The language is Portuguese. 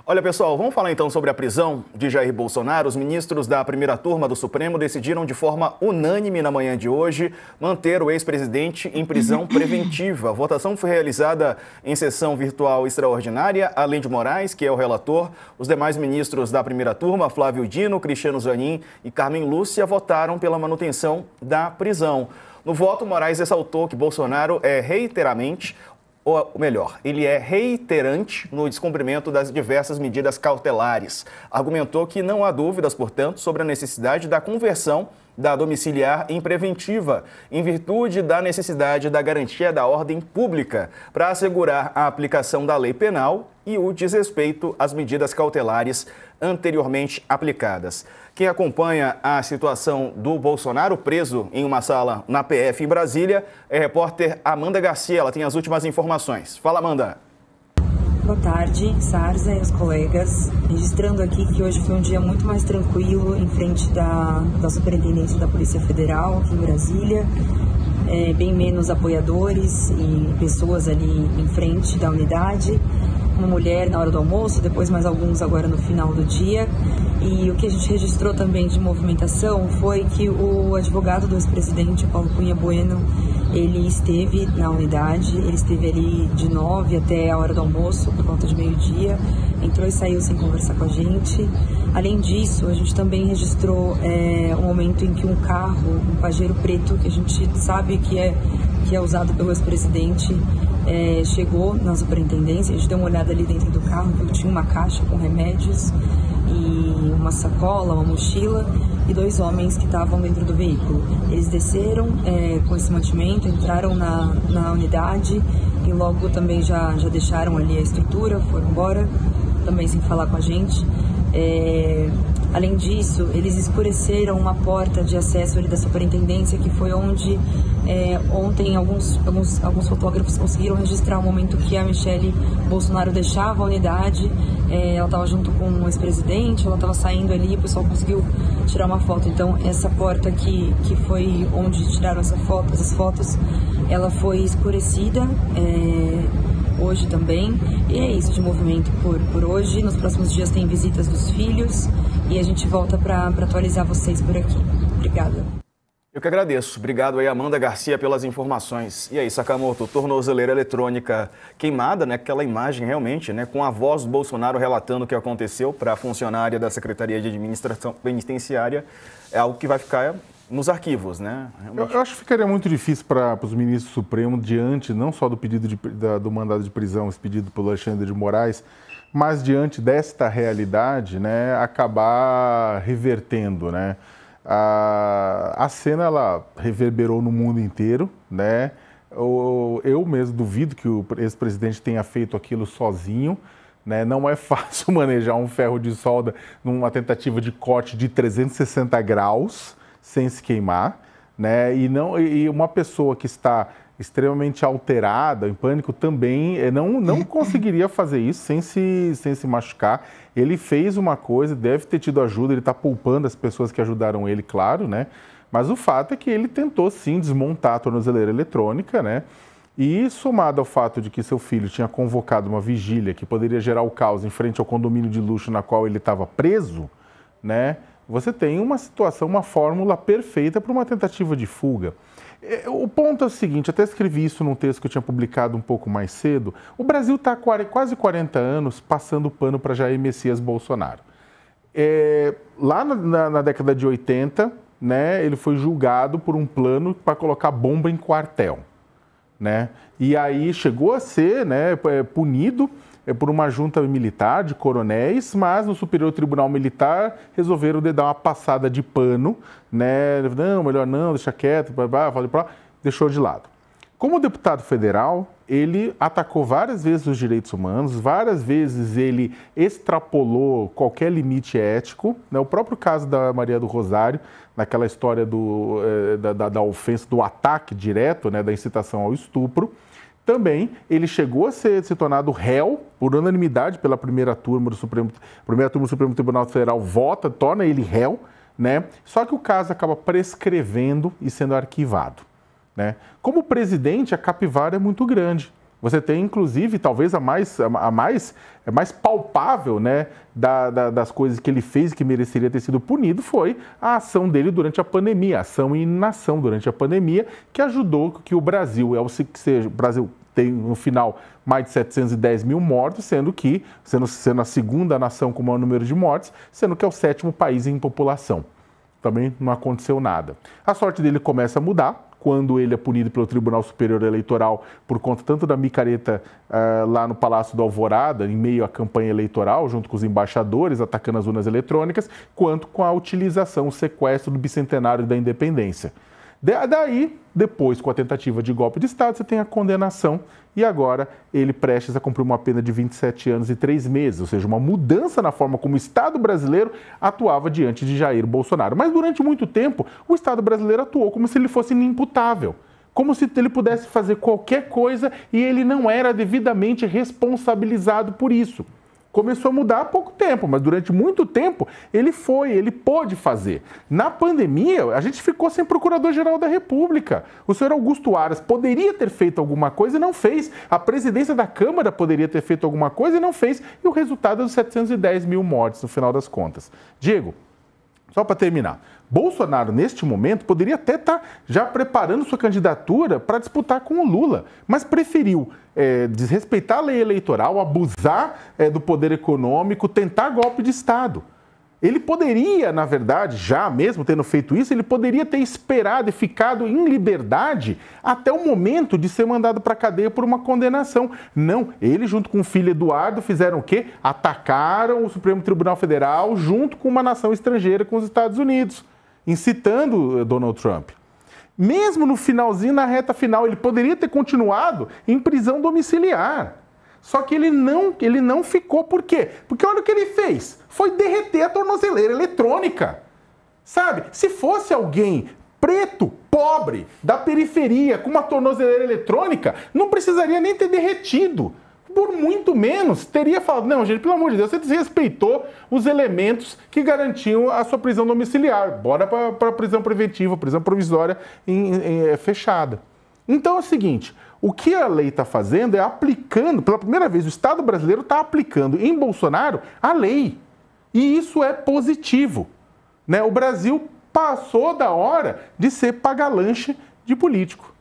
Olha, pessoal, vamos falar então sobre a prisão de Jair Bolsonaro. Os ministros da primeira turma do Supremo decidiram de forma unânime na manhã de hoje manter o ex-presidente em prisão preventiva. A votação foi realizada em sessão virtual extraordinária. Além de Moraes, que é o relator, os demais ministros da primeira turma, Flávio Dino, Cristiano Zanin e Carmen Lúcia, votaram pela manutenção da prisão. No voto, Moraes ressaltou que Bolsonaro é ele é reiterante no descumprimento das diversas medidas cautelares. Argumentou que não há dúvidas, portanto, sobre a necessidade da conversão da domiciliar em preventiva, em virtude da necessidade da garantia da ordem pública, para assegurar a aplicação da lei penal e o desrespeito às medidas cautelares anteriormente aplicadas. Quem acompanha a situação do Bolsonaro preso em uma sala na PF em Brasília é a repórter Amanda Garcia. Ela tem as últimas informações. Fala, Amanda. Boa tarde, Sarza e os colegas. Registrando aqui que hoje foi um dia muito mais tranquilo em frente da Superintendência da Polícia Federal, aqui em Brasília. Bem menos apoiadores e pessoas ali em frente da unidade. Uma mulher na hora do almoço, depois mais alguns agora no final do dia. E o que a gente registrou também de movimentação foi que o advogado do ex-presidente, Paulo Cunha Bueno, ele esteve na unidade, ele esteve ali de 9 até a hora do almoço, por volta de meio-dia, entrou e saiu sem conversar com a gente. Além disso, a gente também registrou um momento em que um carro, um Pajero preto, que a gente sabe que é usado pelo ex-presidente, chegou na superintendência. A gente deu uma olhada ali dentro do carro, viu que tinha uma caixa com remédios e uma sacola, uma mochila e 2 homens que estavam dentro do veículo. Eles desceram com esse mantimento, entraram na unidade e logo também já deixaram ali a estrutura, foram embora, também sem falar com a gente. Além disso, eles escureceram uma porta de acesso ali da superintendência, que foi onde ontem alguns fotógrafos conseguiram registrar o momento que a Michelle Bolsonaro deixava a unidade. Ela estava junto com o ex-presidente, ela estava saindo ali, o pessoal conseguiu tirar uma foto. Então, essa porta aqui, que foi onde tiraram essas fotos, ela foi escurecida hoje também. E é isso de movimento por hoje. Nos próximos dias tem visitas dos filhos e a gente volta para atualizar vocês por aqui. Obrigada. Eu que agradeço. Obrigado aí, Amanda Garcia, pelas informações. E aí, Sakamoto, tornozeleira eletrônica queimada, né? Aquela imagem realmente, né? Com a voz do Bolsonaro relatando o que aconteceu para a funcionária da Secretaria de Administração Penitenciária, é algo que vai ficar nos arquivos, né? Eu acho que ficaria muito difícil para os ministros do Supremo, diante não só do pedido do mandado de prisão, esse pedido pelo Alexandre de Moraes, mas diante desta realidade, né? Acabar revertendo, né? A cena, ela reverberou no mundo inteiro, né? Eu mesmo duvido que o ex-presidente tenha feito aquilo sozinho, né? Não é fácil manejar um ferro de solda numa tentativa de corte de 360 graus sem se queimar, né? E uma pessoa que está extremamente alterada, em pânico, também não conseguiria fazer isso sem se machucar. Ele fez uma coisa, deve ter tido ajuda, ele está poupando as pessoas que ajudaram ele, claro, né? Mas o fato é que ele tentou, sim, desmontar a tornozeleira eletrônica, né? E somado ao fato de que seu filho tinha convocado uma vigília que poderia gerar o caos em frente ao condomínio de luxo na qual ele estava preso, né? Você tem uma situação, uma fórmula perfeita para uma tentativa de fuga. O ponto é o seguinte, até escrevi isso num texto que eu tinha publicado um pouco mais cedo, o Brasil está há quase 40 anos passando pano para Jair Messias Bolsonaro. Lá na década de 80, né, ele foi julgado por um plano para colocar bomba em quartel, né? E aí chegou a ser, né, punido por uma junta militar de coronéis, mas no Superior Tribunal Militar resolveram dar uma passada de pano, né? Não, melhor não, deixa quieto, deixou de lado. Como deputado federal, ele atacou várias vezes os direitos humanos, várias vezes ele extrapolou qualquer limite ético, né? O próprio caso da Maria do Rosário, naquela história da ofensa, do ataque direto, né? Da incitação ao estupro. Também ele chegou a se tornado réu por unanimidade pela primeira turma do Supremo Tribunal Federal torna ele réu, né? Só que o caso acaba prescrevendo e sendo arquivado, né? Como presidente, a capivara é muito grande, Você tem, inclusive, talvez a mais palpável, né, das coisas que ele fez e que mereceria ter sido punido foi a ação dele durante a pandemia, a ação e inação durante a pandemia, que ajudou que o Brasil, o Brasil tem, no final, mais de 710 mil mortos, sendo a segunda nação com o maior número de mortes, sendo que é o 7º país em população. Também não aconteceu nada. A sorte dele começa a mudar quando ele é punido pelo Tribunal Superior Eleitoral por conta tanto da micareta lá no Palácio do Alvorada, em meio à campanha eleitoral, junto com os embaixadores, atacando as urnas eletrônicas, quanto com a utilização, o sequestro do bicentenário da independência. Daí, depois, com a tentativa de golpe de Estado, você tem a condenação e agora ele prestes a cumprir uma pena de 27 anos e 3 meses, ou seja, uma mudança na forma como o Estado brasileiro atuava diante de Jair Bolsonaro. Mas durante muito tempo, o Estado brasileiro atuou como se ele fosse inimputável, como se ele pudesse fazer qualquer coisa e ele não era devidamente responsabilizado por isso. Começou a mudar há pouco tempo, mas durante muito tempo ele pôde fazer. Na pandemia, a gente ficou sem Procurador-Geral da República. O senhor Augusto Aras poderia ter feito alguma coisa e não fez. A presidência da Câmara poderia ter feito alguma coisa e não fez. E o resultado é dos 710 mil mortes, no final das contas. Diego, só para terminar, Bolsonaro, neste momento, poderia até estar já preparando sua candidatura para disputar com o Lula, mas preferiu desrespeitar a lei eleitoral, abusar do poder econômico, tentar golpe de Estado. Ele poderia, na verdade, já mesmo tendo feito isso, ele poderia ter esperado e ficado em liberdade até o momento de ser mandado para a cadeia por uma condenação. Não, ele junto com o filho Eduardo fizeram o quê? Atacaram o Supremo Tribunal Federal junto com uma nação estrangeira, com os Estados Unidos, incitando Donald Trump. Mesmo no finalzinho, na reta final, ele poderia ter continuado em prisão domiciliar. Só que ele não ficou. Por quê? Porque olha o que ele fez. Foi derreter a tornozeleira eletrônica. Sabe? Se fosse alguém preto, pobre, da periferia, com uma tornozeleira eletrônica, não precisaria nem ter derretido. Por muito menos, teria falado, não, gente, pelo amor de Deus, você desrespeitou os elementos que garantiam a sua prisão domiciliar. Bora para a prisão preventiva, prisão provisória fechada. Então é o seguinte, o que a lei está fazendo é aplicando, pela primeira vez, o Estado brasileiro está aplicando em Bolsonaro a lei. E isso é positivo, né? O Brasil passou da hora de ser paga-lanche de político.